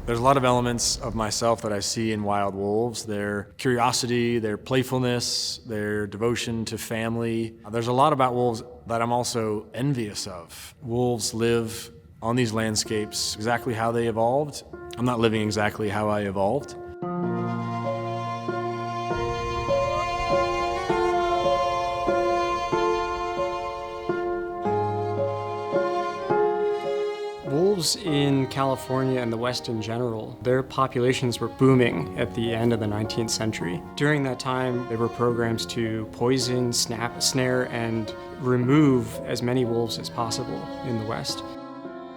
There's a lot of elements of myself that I see in wild wolves. Their curiosity, their playfulness, their devotion to family. There's a lot about wolves that I'm also envious of. Wolves live on these landscapes exactly how they evolved. I'm not living exactly how I evolved. Wolves in California and the West in general, their populations were booming at the end of the 19th century. During that time, there were programs to poison, snare, and remove as many wolves as possible in the West.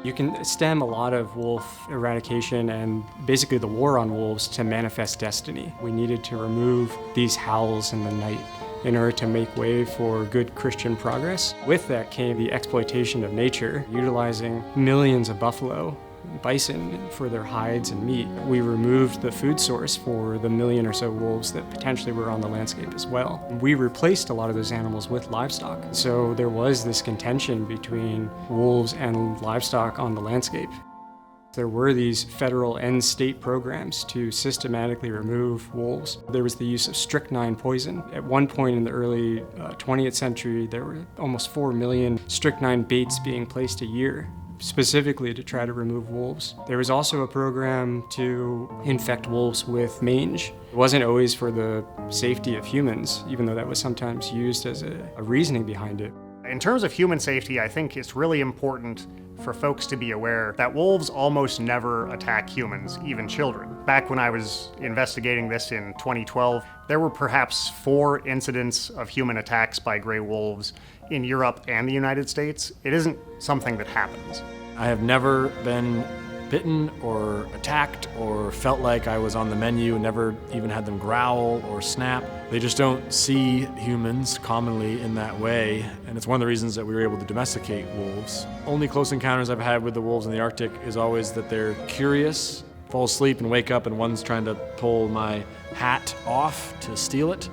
You can stem a lot of wolf eradication and basically the war on wolves to manifest destiny. We needed to remove these howls in the night in order to make way for good Christian progress. With that came the exploitation of nature, utilizing millions of buffalo, bison for their hides and meat. We removed the food source for the million or so wolves that potentially were on the landscape as well. We replaced a lot of those animals with livestock. So there was this contention between wolves and livestock on the landscape. There were these federal and state programs to systematically remove wolves. There was the use of strychnine poison. At one point in the early 20th century, there were almost 4 million strychnine baits being placed a year, specifically to try to remove wolves. There was also a program to infect wolves with mange. It wasn't always for the safety of humans, even though that was sometimes used as a reasoning behind it. In terms of human safety, I think it's really important for folks to be aware that wolves almost never attack humans, even children. Back when I was investigating this in 2012, there were perhaps 4 incidents of human attacks by gray wolves in Europe and the United States. It isn't something that happens. I have never been bitten or attacked or felt like I was on the menu, never even had them growl or snap. They just don't see humans commonly in that way, and it's one of the reasons that we were able to domesticate wolves. Only close encounters I've had with the wolves in the Arctic is always that they're curious, fall asleep and wake up and one's trying to pull my hat off to steal it.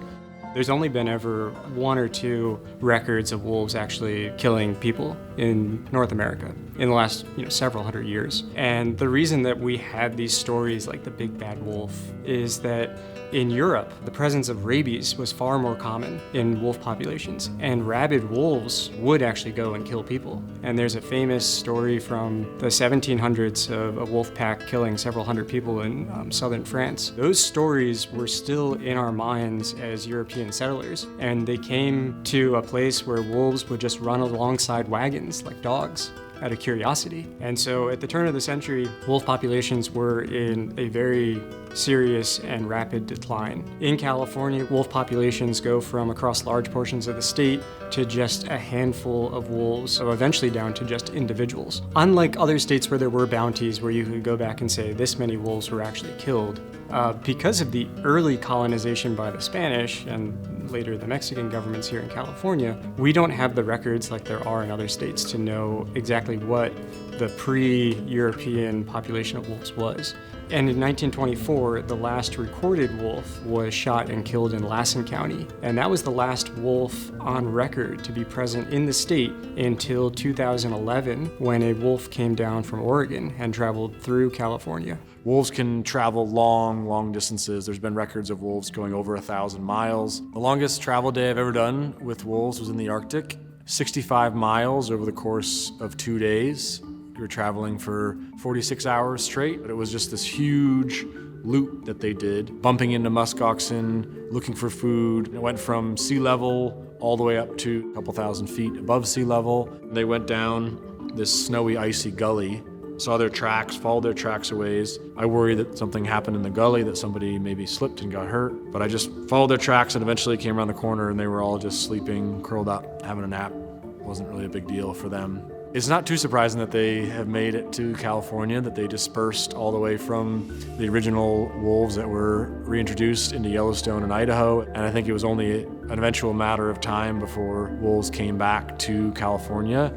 There's only been ever 1 or 2 records of wolves actually killing people in North America in the last several hundred years. And the reason that we had these stories like the big bad wolf is that in Europe, the presence of rabies was far more common in wolf populations, and rabid wolves would actually go and kill people. And there's a famous story from the 1700s of a wolf pack killing several hundred people in southern France. Those stories were still in our minds as European settlers, and they came to a place where wolves would just run alongside wagons like dogs out of curiosity. And so at the turn of the century, wolf populations were in a very serious and rapid decline. In California, wolf populations go from across large portions of the state to just a handful of wolves, so eventually down to just individuals. Unlike other states where there were bounties where you could go back and say this many wolves were actually killed, because of the early colonization by the Spanish and later the Mexican governments here in California, we don't have the records like there are in other states to know exactly what the pre-European population of wolves was. And in 1924, the last recorded wolf was shot and killed in Lassen County. And that was the last wolf on record to be present in the state until 2011, when a wolf came down from Oregon and traveled through California. Wolves can travel long distances. There's been records of wolves going over 1,000 miles. The longest travel day I've ever done with wolves was in the Arctic, 65 miles over the course of 2 days. We were traveling for 46 hours straight, but it was just this huge loop that they did, bumping into muskoxen, looking for food. It went from sea level all the way up to a couple thousand feet above sea level. They went down this snowy, icy gully, saw their tracks, followed their tracks a ways. I worried that something happened in the gully, that somebody maybe slipped and got hurt, but I just followed their tracks and eventually came around the corner and they were all just sleeping, curled up, having a nap. It wasn't really a big deal for them. It's not too surprising that they have made it to California, that they dispersed all the way from the original wolves that were reintroduced into Yellowstone and Idaho. And I think it was only an eventual matter of time before wolves came back to California.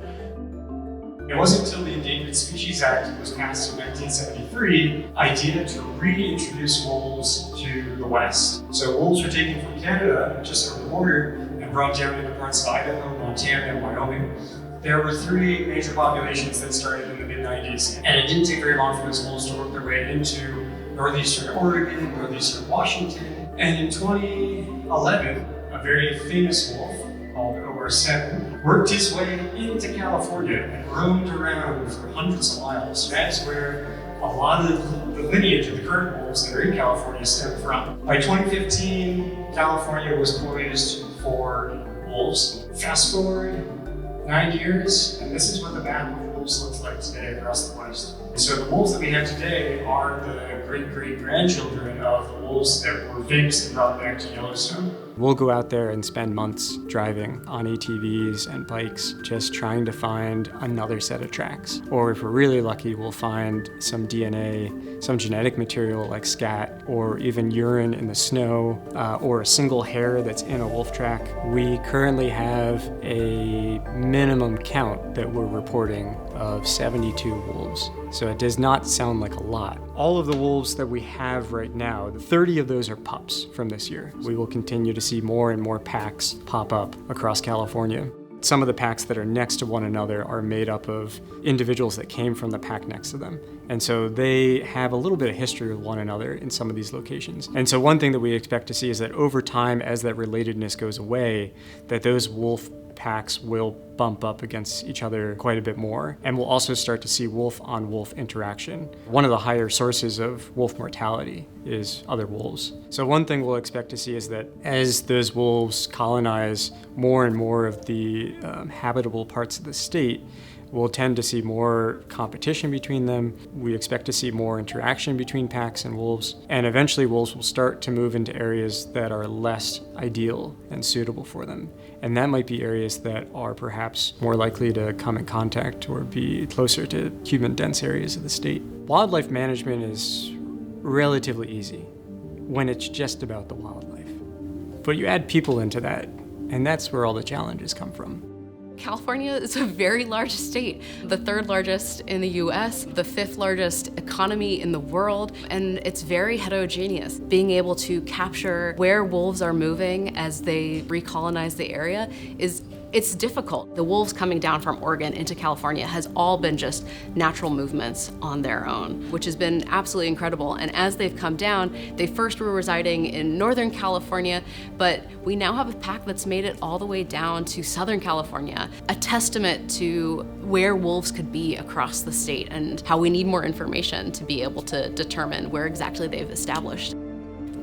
It wasn't until the Endangered Species Act was passed in 1973, idea to reintroduce wolves to the West. So wolves were taken from Canada, just over the border, and brought down into parts of Idaho, Montana, and Wyoming. There were 3 major populations that started in the mid 90s. And it didn't take very long for those wolves to work their way into northeastern Oregon, northeastern Washington. And in 2011, a very famous wolf called OR7 worked his way into California and roamed around for hundreds of miles. That's where a lot of the lineage of the current wolves that are in California stem from. By 2015, California was poised for wolves. Fast forward 9 years, and this is what the map of wolves looks like today across the West. And so the wolves that we have today are the great-great-grandchildren of the wolves that were famously brought back to Yellowstone. We'll go out there and spend months driving on ATVs and bikes, just trying to find another set of tracks. Or if we're really lucky, we'll find some DNA, some genetic material like scat, or even urine in the snow, or a single hair that's in a wolf track. We currently have a minimum count that we're reporting of 72 wolves. So it does not sound like a lot. All of the wolves that we have right now, 30 of those are pups from this year. We will continue to see more and more packs pop up across California. Some of the packs that are next to one another are made up of individuals that came from the pack next to them. And so they have a little bit of history with one another in some of these locations. And so one thing that we expect to see is that over time, as that relatedness goes away, that those wolf packs will bump up against each other quite a bit more. And we'll also start to see wolf-on-wolf interaction. One of the higher sources of wolf mortality is other wolves. So one thing we'll expect to see is that as those wolves colonize more and more of the habitable parts of the state, we'll tend to see more competition between them. We expect to see more interaction between packs and wolves. And eventually wolves will start to move into areas that are less ideal and suitable for them. And that might be areas that are perhaps more likely to come in contact or be closer to human dense areas of the state. Wildlife management is relatively easy when it's just about the wildlife. But you add people into that, and that's where all the challenges come from. California is a very large state, the third largest in the US, the fifth largest economy in the world, and it's very heterogeneous. Being able to capture where wolves are moving as they recolonize the area it's difficult. The wolves coming down from Oregon into California has all been just natural movements on their own, which has been absolutely incredible. And as they've come down, they first were residing in Northern California, but we now have a pack that's made it all the way down to Southern California, a testament to where wolves could be across the state and how we need more information to be able to determine where exactly they've established.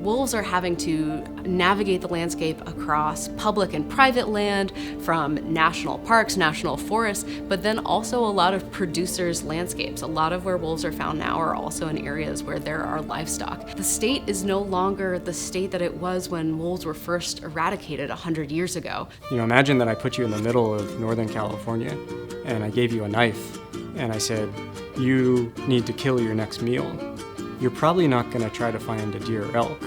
Wolves are having to navigate the landscape across public and private land, from national parks, national forests, but then also a lot of producers' landscapes. A lot of where wolves are found now are also in areas where there are livestock. The state is no longer the state that it was when wolves were first eradicated 100 years ago. You know, imagine that I put you in the middle of Northern California and I gave you a knife and I said, you need to kill your next meal. You're probably not going to try to find a deer or elk.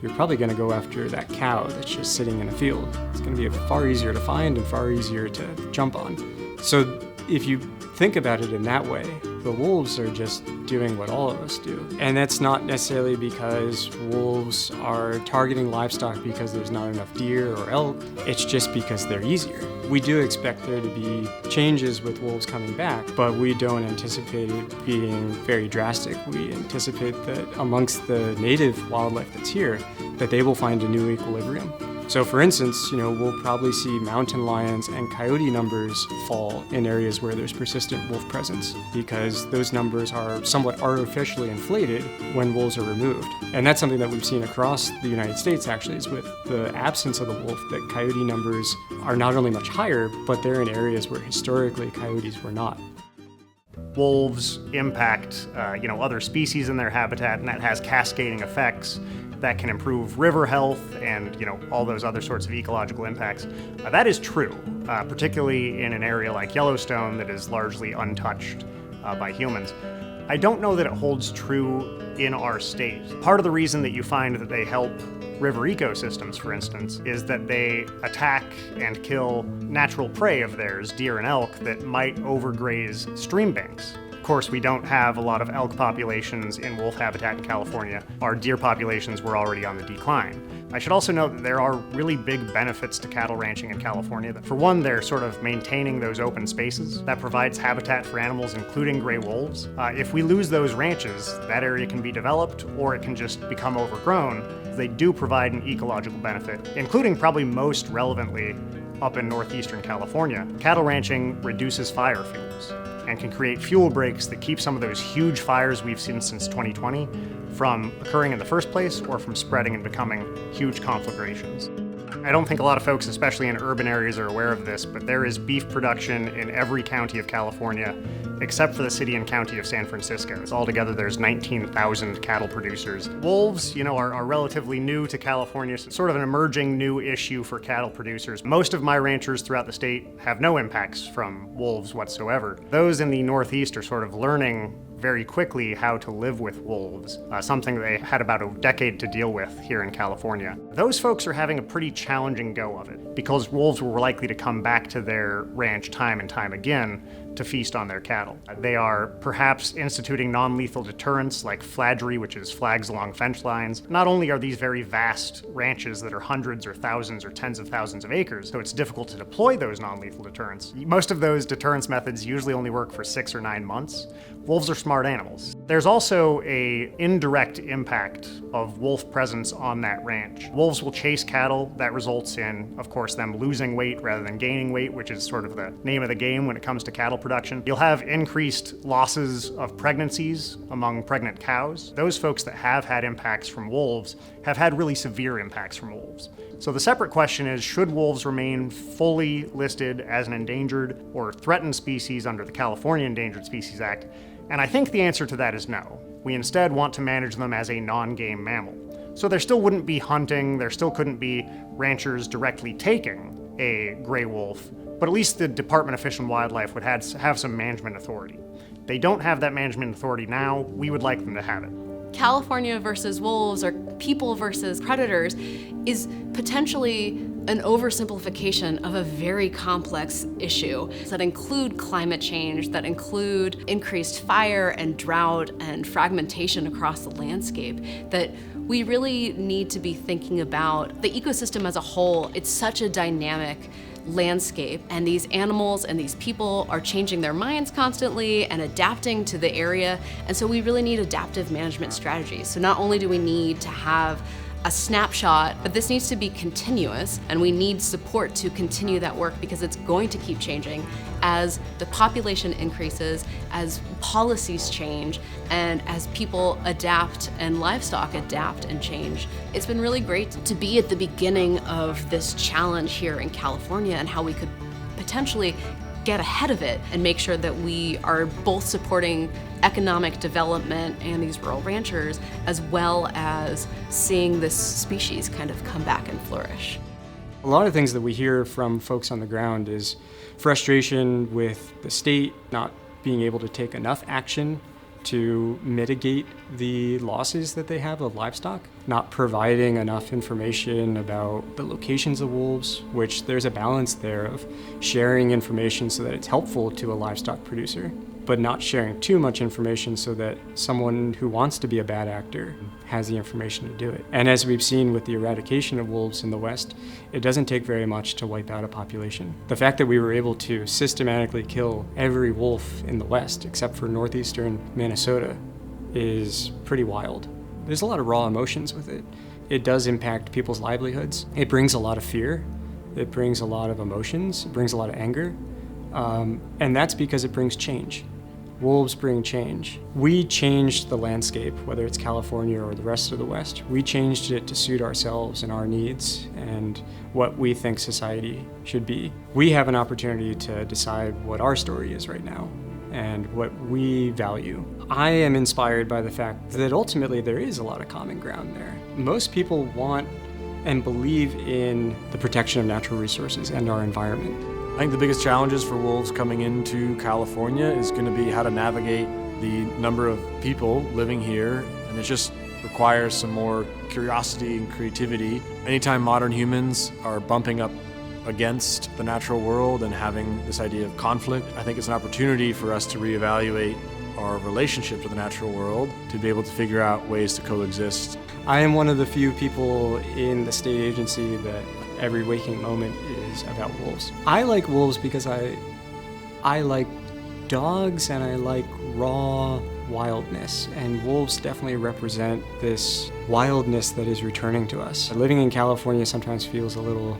You're probably going to go after that cow that's just sitting in a field. It's going to be far easier to find and far easier to jump on. So if you think about it in that way, the wolves are just doing what all of us do. And that's not necessarily because wolves are targeting livestock because there's not enough deer or elk. It's just because they're easier. We do expect there to be changes with wolves coming back, but we don't anticipate it being very drastic. We anticipate that amongst the native wildlife that's here, that they will find a new equilibrium. So for instance, we'll probably see mountain lions and coyote numbers fall in areas where there's persistent wolf presence because those numbers are somewhat artificially inflated when wolves are removed. And that's something that we've seen across the United States actually, is with the absence of the wolf, that coyote numbers are not only much higher, but they're in areas where historically coyotes were not. Wolves impact, other species in their habitat, and that has cascading effects that can improve river health and, all those other sorts of ecological impacts. That is true, particularly in an area like Yellowstone that is largely untouched by humans. I don't know that it holds true in our state. Part of the reason that you find that they help river ecosystems, for instance, is that they attack and kill natural prey of theirs, deer and elk, that might overgraze stream banks. course, we don't have a lot of elk populations in wolf habitat in California. Our deer populations were already on the decline. I should also note that there are really big benefits to cattle ranching in California. For one, they're sort of maintaining those open spaces. That provides habitat for animals, including gray wolves. If we lose those ranches, that area can be developed or it can just become overgrown. They do provide an ecological benefit, including probably most relevantly up in northeastern California. Cattle ranching reduces fire fuels and can create fuel breaks that keep some of those huge fires we've seen since 2020 from occurring in the first place or from spreading and becoming huge conflagrations. I don't think a lot of folks, especially in urban areas, are aware of this, but there is beef production in every county of California except for the city and county of San Francisco. Altogether, there's 19,000 cattle producers. Wolves, are relatively new to California, so it's sort of an emerging new issue for cattle producers. Most of my ranchers throughout the state have no impacts from wolves whatsoever. Those in the Northeast are sort of learning very quickly how to live with wolves, something they had about a decade to deal with here in California. Those folks are having a pretty challenging go of it because wolves were likely to come back to their ranch time and time again to feast on their cattle. They are perhaps instituting non-lethal deterrents like flaggery, which is flags along fence lines. Not only are these very vast ranches that are hundreds or thousands or tens of thousands of acres, so it's difficult to deploy those non-lethal deterrents. Most of those deterrence methods usually only work for 6 or 9 months. Wolves are smart animals. There's also an indirect impact of wolf presence on that ranch. Wolves will chase cattle. That results in, of course, them losing weight rather than gaining weight, which is sort of the name of the game when it comes to cattle production. You'll have increased losses of pregnancies among pregnant cows. Those folks that have had impacts from wolves have had really severe impacts from wolves. So the separate question is, should wolves remain fully listed as an endangered or threatened species under the California Endangered Species Act? And I think the answer to that is no. We instead want to manage them as a non-game mammal. So there still wouldn't be hunting, there still couldn't be ranchers directly taking a gray wolf, but at least the Department of Fish and Wildlife would have some management authority. They don't have that management authority now. We would like them to have it. California versus wolves or people versus predators is potentially an oversimplification of a very complex issue that include climate change, that include increased fire and drought and fragmentation across the landscape, that we really need to be thinking about the ecosystem as a whole. It's such a dynamic landscape, and these animals and these people are changing their minds constantly and adapting to the area, and so we really need adaptive management strategies. So not only do we need to have a snapshot, but this needs to be continuous, and we need support to continue that work because it's going to keep changing as the population increases, as policies change, and as people adapt and livestock adapt and change. It's been really great to be at the beginning of this challenge here in California and how we could potentially get ahead of it and make sure that we are both supporting economic development and these rural ranchers, as well as seeing this species kind of come back and flourish. A lot of things that we hear from folks on the ground is frustration with the state not being able to take enough action to mitigate the losses that they have of livestock, not providing enough information about the locations of wolves, which there's a balance there of sharing information so that it's helpful to a livestock producer, but not sharing too much information so that someone who wants to be a bad actor has the information to do it. And as we've seen with the eradication of wolves in the West, it doesn't take very much to wipe out a population. The fact that we were able to systematically kill every wolf in the West, except for northeastern Minnesota, is pretty wild. There's a lot of raw emotions with it. It does impact people's livelihoods. It brings a lot of fear. It brings a lot of emotions. It brings a lot of anger. And that's because it brings change. Wolves bring change. We changed the landscape, whether it's California or the rest of the West. We changed it to suit ourselves and our needs and what we think society should be. We have an opportunity to decide what our story is right now and what we value. I am inspired by the fact that ultimately there is a lot of common ground there. Most people want and believe in the protection of natural resources and our environment. I think the biggest challenges for wolves coming into California is going to be how to navigate the number of people living here, and it just requires some more curiosity and creativity. Anytime modern humans are bumping up against the natural world and having this idea of conflict, I think it's an opportunity for us to reevaluate our relationship to the natural world to be able to figure out ways to coexist. I am one of the few people in the state agency that every waking moment is about wolves. I like wolves because I like dogs and I like raw wildness, and wolves definitely represent this wildness that is returning to us. Living in California sometimes feels a little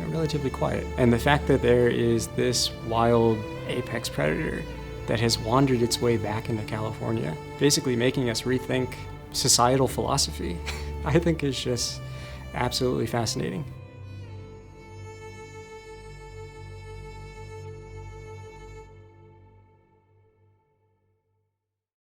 relatively quiet, and the fact that there is this wild apex predator that has wandered its way back into California, basically making us rethink societal philosophy, I think is just absolutely fascinating.